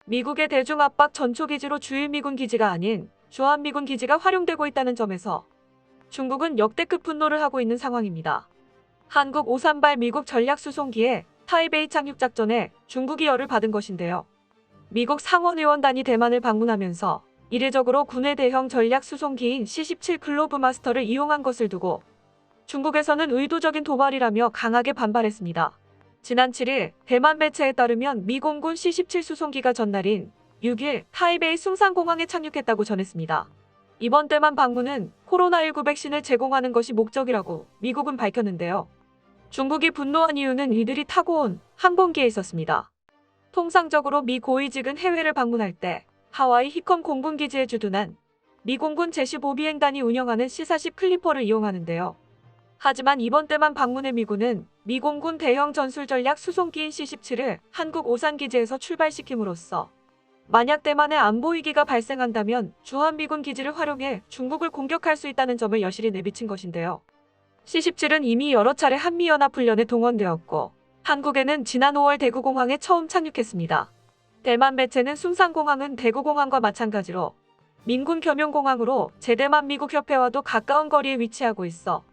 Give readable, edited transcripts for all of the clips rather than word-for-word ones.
미국의 대중압박 전초기지로 주일미군 기지가 아닌 주한미군 기지가 활용되고 있다는 점에서 중국은 역대급 분노를 하고 있는 상황입니다. 한국 오산발 미국 전략수송기의 타이베이 착륙작전에 중국이 열을 받은 것인데요. 미국 상원의원단이 대만을 방문하면서 이례적으로 군의 대형 전략수송기인 C-17 글로브마스터를 이용한 것을 두고 중국에서는 의도적인 도발이라며 강하게 반발했습니다. 지난 7일 대만 매체에 따르면 미 공군 C-17 수송기가 전날인 6일 타이베이 숭산공항에 착륙했다고 전했습니다. 이번 대만 방문은 코로나19 백신을 제공하는 것이 목적이라고 미국은 밝혔는데요. 중국이 분노한 이유는 이들이 타고 온 항공기에 있었습니다. 통상적으로 미 고위직은 해외를 방문할 때 하와이 히컴 공군기지에 주둔한 미 공군 제15 비행단이 운영하는 C-40 클리퍼를 이용하는데요. 하지만 이번 대만 방문의 미군은 미 공군 대형 전술전략 수송기인 C-17을 한국 오산기지에서 출발시킴으로써 만약 대만에 안보 위기가 발생한다면 주한미군 기지를 활용해 중국을 공격할 수 있다는 점을 여실히 내비친 것인데요. C-17은 이미 여러 차례 한미연합훈련에 동원되었고 한국에는 지난 5월 대구공항에 처음 착륙했습니다. 대만 매체는 숭산공항은 대구공항과 마찬가지로 민군 겸용공항으로 제대만 미국협회와도 가까운 거리에 위치하고 있어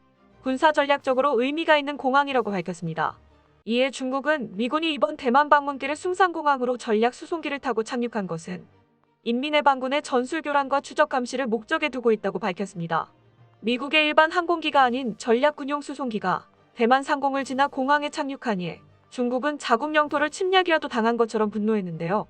군사전략적으로 의미가 있는 공항이라고 밝혔습니다. 이에 중국은 미군이 이번 대만 방문길에 숭산공항으로 전략 수송기를 타고 착륙한 것은 인민의 반군의 전술교란과 추적 감시를 목적에 두고 있다고 밝혔습니다. 미국의 일반 항공기가 아닌 전략군용 수송기가 대만 상공을 지나 공항에 착륙하니 중국은 자국 영토를 침략이라도 당한 것처럼 분노했는데요.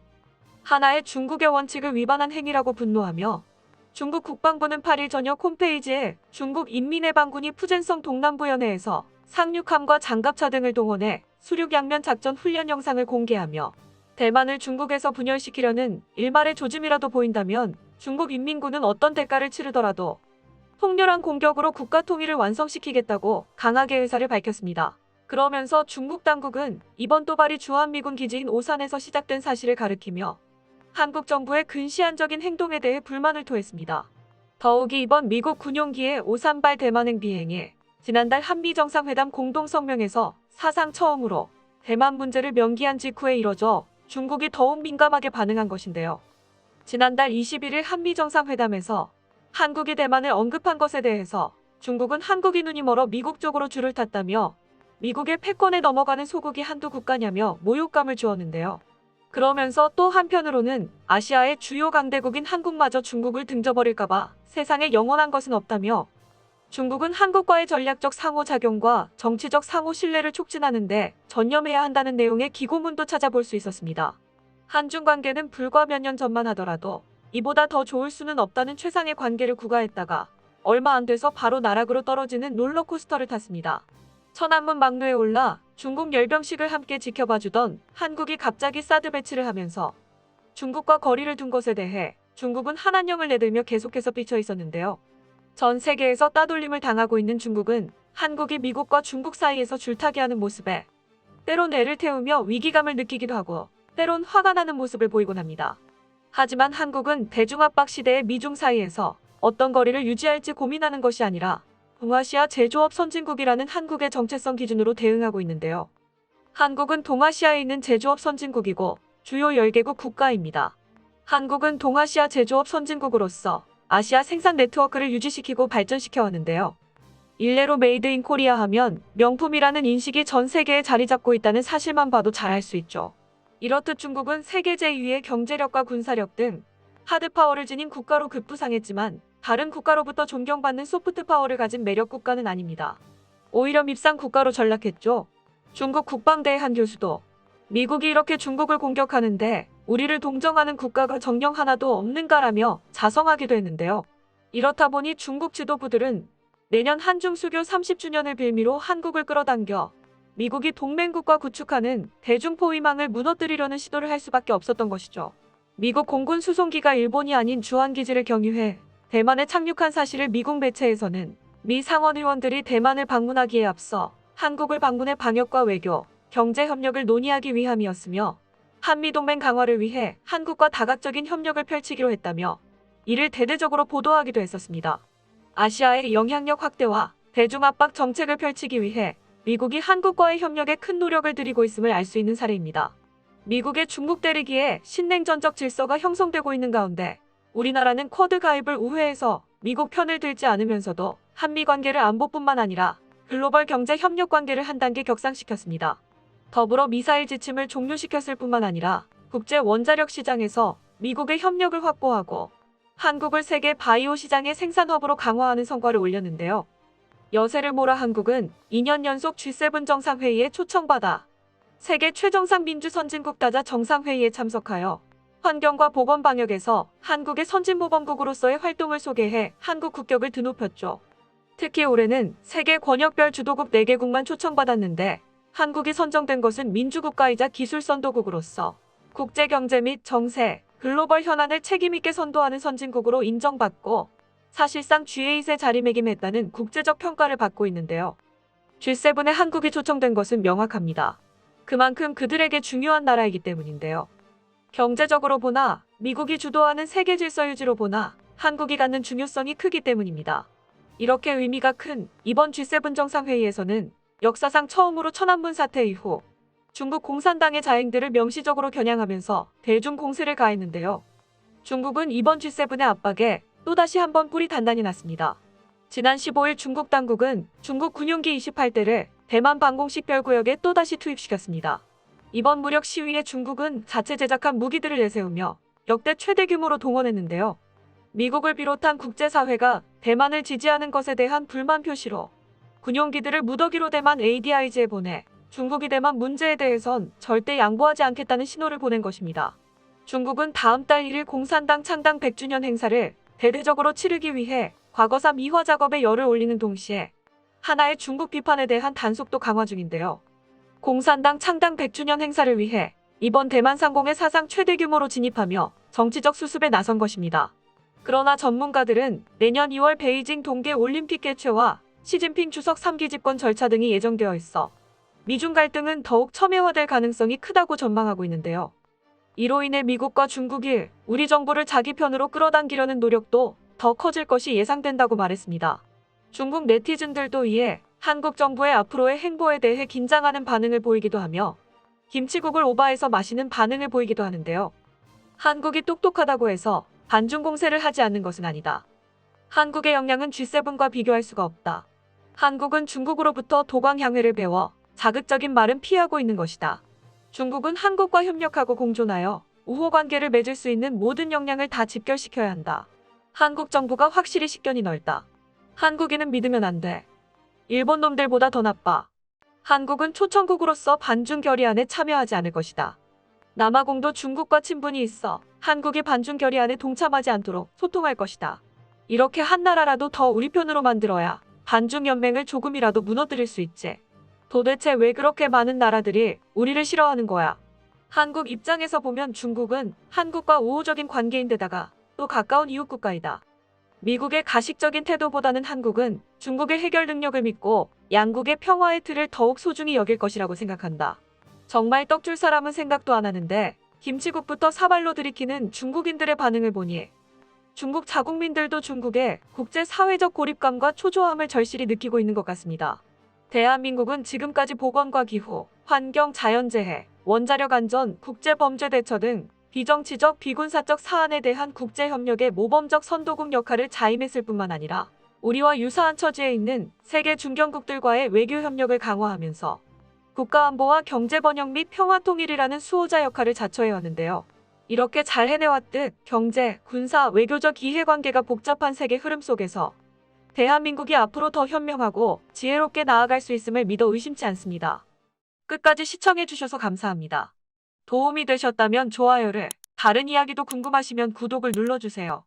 하나의 중국의 원칙을 위반한 행위라고 분노하며 중국 국방부는 8일 저녁 홈페이지에 중국 인민의 반군이 푸젠성 동남부연해에서 상륙함과 장갑차 등을 동원해 수륙양면 작전 훈련 영상을 공개하며 대만을 중국에서 분열시키려는 일말의 조짐이라도 보인다면 중국 인민군은 어떤 대가를 치르더라도 통렬한 공격으로 국가 통일을 완성시키겠다고 강하게 의사를 밝혔습니다. 그러면서 중국 당국은 이번 도발이 주한미군 기지인 오산에서 시작된 사실을 가리키며 한국 정부의 근시안적인 행동에 대해 불만을 토했습니다. 더욱이 이번 미국 군용기의 오산발 대만행 비행이 지난달 한미정상회담 공동성명에서 사상 처음으로 대만 문제를 명기한 직후에 이뤄져 중국이 더욱 민감하게 반응한 것인데요. 지난달 21일 한미정상회담에서 한국이 대만을 언급한 것에 대해서 중국은 한국이 눈이 멀어 미국 쪽으로 줄을 탔다며 미국의 패권에 넘어가는 소국이 한두 국가냐며 모욕감을 주었는데요. 그러면서 또 한편으로는 아시아의 주요 강대국인 한국마저 중국을 등져버릴까봐 세상에 영원한 것은 없다며 중국은 한국과의 전략적 상호작용과 정치적 상호 신뢰를 촉진하는 데 전념해야 한다는 내용의 기고문도 찾아볼 수 있었습니다. 한중 관계는 불과 몇 년 전만 하더라도 이보다 더 좋을 수는 없다는 최상의 관계를 구가했다가 얼마 안 돼서 바로 나락으로 떨어지는 롤러코스터를 탔습니다. 천안문 막루에 올라 중국 열병식을 함께 지켜봐주던 한국이 갑자기 사드 배치를 하면서 중국과 거리를 둔 것에 대해 중국은 한안령을 내들며 계속해서 삐쳐 있었는데요. 전 세계에서 따돌림을 당하고 있는 중국은 한국이 미국과 중국 사이에서 줄타기하는 모습에 때론 애를 태우며 위기감을 느끼기도 하고 때론 화가 나는 모습을 보이곤 합니다. 하지만 한국은 대중압박 시대의 미중 사이에서 어떤 거리를 유지할지 고민하는 것이 아니라 동아시아 제조업 선진국이라는 한국의 정체성 기준으로 대응하고 있는데요. 한국은 동아시아에 있는 제조업 선진국이고 주요 10개국 국가입니다. 한국은 동아시아 제조업 선진국으로서 아시아 생산 네트워크를 유지시키고 발전시켜 왔는데요. 일례로 메이드 인 코리아 하면 명품이라는 인식이 전 세계에 자리 잡고 있다는 사실만 봐도 잘 알 수 있죠. 이렇듯 중국은 세계 제2의 경제력과 군사력 등 하드파워를 지닌 국가로 급부상했지만 다른 국가로부터 존경받는 소프트파워를 가진 매력 국가는 아닙니다. 오히려 밉상 국가로 전락했죠. 중국 국방대의 한 교수도 미국이 이렇게 중국을 공격하는데 우리를 동정하는 국가가 정녕 하나도 없는가라며 자성하기도 했는데요. 이렇다 보니 중국 지도부들은 내년 한중 수교 30주년을 빌미로 한국을 끌어당겨 미국이 동맹국가 구축하는 대중포위망을 무너뜨리려는 시도를 할 수밖에 없었던 것이죠. 미국 공군 수송기가 일본이 아닌 주한기지를 경유해 대만에 착륙한 사실을 미국 매체에서는 미 상원의원들이 대만을 방문하기에 앞서 한국을 방문해 방역과 외교, 경제 협력을 논의하기 위함이었으며 한미동맹 강화를 위해 한국과 다각적인 협력을 펼치기로 했다며 이를 대대적으로 보도하기도 했었습니다. 아시아의 영향력 확대와 대중압박 정책을 펼치기 위해 미국이 한국과의 협력에 큰 노력을 들이고 있음을 알 수 있는 사례입니다. 미국의 중국 때리기에 신냉전적 질서가 형성되고 있는 가운데 우리나라는 쿼드 가입을 우회해서 미국 편을 들지 않으면서도 한미 관계를 안보뿐만 아니라 글로벌 경제 협력 관계를 한 단계 격상시켰습니다. 더불어 미사일 지침을 종료시켰을 뿐만 아니라 국제 원자력 시장에서 미국의 협력을 확보하고 한국을 세계 바이오 시장의 생산 허브로 강화하는 성과를 올렸는데요. 여세를 몰아 한국은 2년 연속 G7 정상회의에 초청받아 세계 최정상 민주 선진국 다자 정상회의에 참석하여 환경과 보건 방역에서 한국의 선진모범국으로서의 활동을 소개해 한국 국격을 드높였죠. 특히 올해는 세계 권역별 주도국 4개국만 초청받았는데 한국이 선정된 것은 민주국가이자 기술선도국으로서 국제경제 및 정세, 글로벌 현안을 책임있게 선도하는 선진국으로 인정받고 사실상 G8의 자리매김했다는 국제적 평가를 받고 있는데요. G7에 한국이 초청된 것은 명확합니다. 그만큼 그들에게 중요한 나라이기 때문인데요. 경제적으로 보나 미국이 주도하는 세계 질서 유지로 보나 한국이 갖는 중요성이 크기 때문입니다. 이렇게 의미가 큰 이번 G7 정상회의에서는 역사상 처음으로 천안문 사태 이후 중국 공산당의 자행들을 명시적으로 겨냥하면서 대중 공세를 가했는데요. 중국은 이번 G7의 압박에 또다시 한번 뿔이 단단히 났습니다. 지난 15일 중국 당국은 중국 군용기 28대를 대만 방공식 별구역에 또다시 투입시켰습니다. 이번 무력 시위에 중국은 자체 제작한 무기들을 내세우며 역대 최대 규모로 동원했는데요. 미국을 비롯한 국제사회가 대만을 지지하는 것에 대한 불만 표시로 군용기들을 무더기로 대만 ADIZ에 보내 중국이 대만 문제에 대해선 절대 양보하지 않겠다는 신호를 보낸 것입니다. 중국은 다음 달 1일 공산당 창당 100주년 행사를 대대적으로 치르기 위해 과거사 미화 작업에 열을 올리는 동시에 하나의 중국 비판에 대한 단속도 강화 중인데요. 공산당 창당 100주년 행사를 위해 이번 대만 상공에 사상 최대 규모로 진입하며 정치적 수습에 나선 것입니다. 그러나 전문가들은 내년 2월 베이징 동계 올림픽 개최와 시진핑 주석 3기 집권 절차 등이 예정되어 있어 미중 갈등은 더욱 첨예화될 가능성이 크다고 전망하고 있는데요. 이로 인해 미국과 중국이 우리 정부를 자기 편으로 끌어당기려는 노력도 더 커질 것이 예상된다고 말했습니다. 중국 네티즌들도 이에 한국 정부의 앞으로의 행보에 대해 긴장하는 반응을 보이기도 하며 김치국을 오바해서 마시는 반응을 보이기도 하는데요. 한국이 똑똑하다고 해서 반중 공세를 하지 않는 것은 아니다. 한국의 역량은 G7과 비교할 수가 없다. 한국은 중국으로부터 도광향회를 배워 자극적인 말은 피하고 있는 것이다. 중국은 한국과 협력하고 공존하여 우호관계를 맺을 수 있는 모든 역량을 다 집결시켜야 한다. 한국 정부가 확실히 식견이 넓다. 한국인은 믿으면 안 돼. 일본 놈들보다 더 나빠. 한국은 초청국으로서 반중 결의안에 참여하지 않을 것이다. 남아공도 중국과 친분이 있어 한국이 반중 결의안에 동참하지 않도록 소통할 것이다. 이렇게 한 나라라도 더 우리 편으로 만들어야 반중 연맹을 조금이라도 무너뜨릴 수 있지. 도대체 왜 그렇게 많은 나라들이 우리를 싫어하는 거야? 한국 입장에서 보면 중국은 한국과 우호적인 관계인데다가 또 가까운 이웃국가이다. 미국의 가식적인 태도보다는 한국은 중국의 해결 능력을 믿고 양국의 평화의 틀을 더욱 소중히 여길 것이라고 생각한다. 정말 떡줄 사람은 생각도 안 하는데 김치국부터 사발로 들이키는 중국인들의 반응을 보니 중국 자국민들도 중국의 국제사회적 고립감과 초조함을 절실히 느끼고 있는 것 같습니다. 대한민국은 지금까지 보건과 기후, 환경, 자연재해, 원자력 안전, 국제범죄 대처 등 비정치적, 비군사적 사안에 대한 국제협력의 모범적 선도국 역할을 자임했을 뿐만 아니라 우리와 유사한 처지에 있는 세계 중견국들과의 외교협력을 강화하면서 국가안보와 경제번영 및 평화통일이라는 수호자 역할을 자처해왔는데요. 이렇게 잘 해내왔듯 경제, 군사, 외교적 이해관계가 복잡한 세계 흐름 속에서 대한민국이 앞으로 더 현명하고 지혜롭게 나아갈 수 있음을 믿어 의심치 않습니다. 끝까지 시청해주셔서 감사합니다. 도움이 되셨다면 좋아요를, 다른 이야기도 궁금하시면 구독을 눌러주세요.